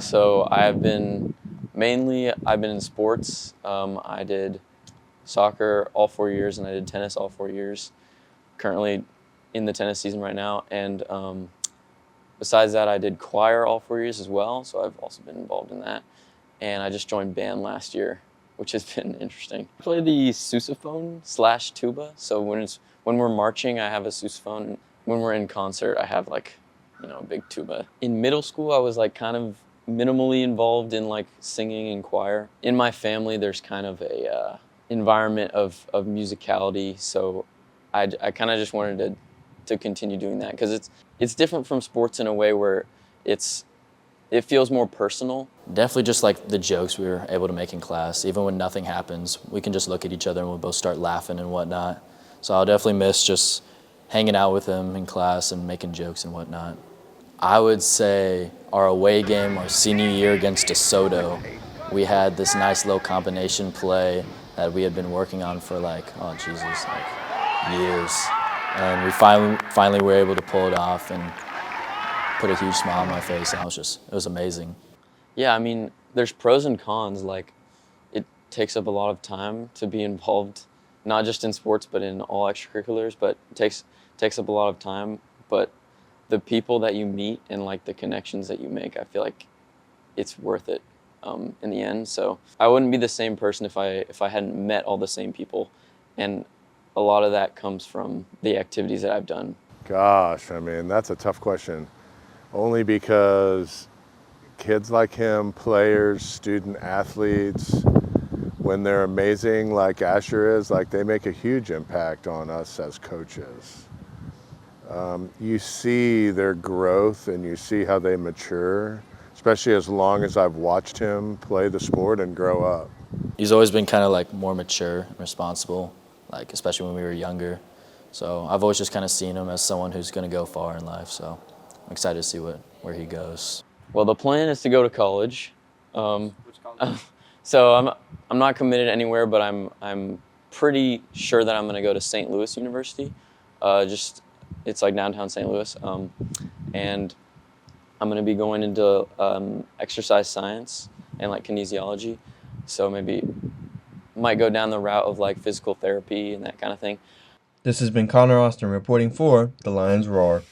So I've been in sports. I did soccer all 4 years, and I did tennis all 4 years. Currently in the tennis season right now, and besides that, I did choir all 4 years as well. So I've also been involved in that, and I just joined band last year, which has been interesting. I play the sousaphone slash tuba. So when we're marching, I have a sousaphone. When we're in concert, I have a big tuba. In middle school, I was like kind of minimally involved in like singing and choir. In my family, there's kind of a environment of musicality, so I kind of just wanted to continue doing that because it's different from sports in a way where it feels more personal. Definitely just like the jokes we were able to make in class. Even when nothing happens, we can just look at each other and we'll both start laughing and whatnot. So I'll definitely miss just hanging out with him in class and making jokes and whatnot. I would say our away game, our senior year against DeSoto, we had this nice little combination play that we had been working on for like years. And we finally were able to pull it off and put a huge smile on my face. And it was amazing. Yeah, I mean, there's pros and cons. Like, it takes up a lot of time to be involved, not just in sports, but in all extracurriculars, but it takes up a lot of time. But the people that you meet and like the connections that you make, I feel like it's worth it in the end. So I wouldn't be the same person if I hadn't met all the same people, and a lot of that comes from the activities that I've done. Gosh, I mean, that's a tough question. Only because kids like him, players, student athletes, when they're amazing like Asher is, like they make a huge impact on us as coaches. You see their growth and you see how they mature, especially as long as I've watched him play the sport and grow up. He's always been kind of like more mature and responsible, like especially when we were younger. So I've always just kind of seen him as someone who's going to go far in life. So I'm excited to see where he goes. Well, the plan is to go to college. So I'm not committed anywhere, but I'm pretty sure that I'm going to go to St. Louis University. It's like downtown St. Louis, and I'm going to be going into exercise science and like kinesiology. So maybe might go down the route of like physical therapy and that kind of thing. This has been Connor Austin reporting for The Lions Roar.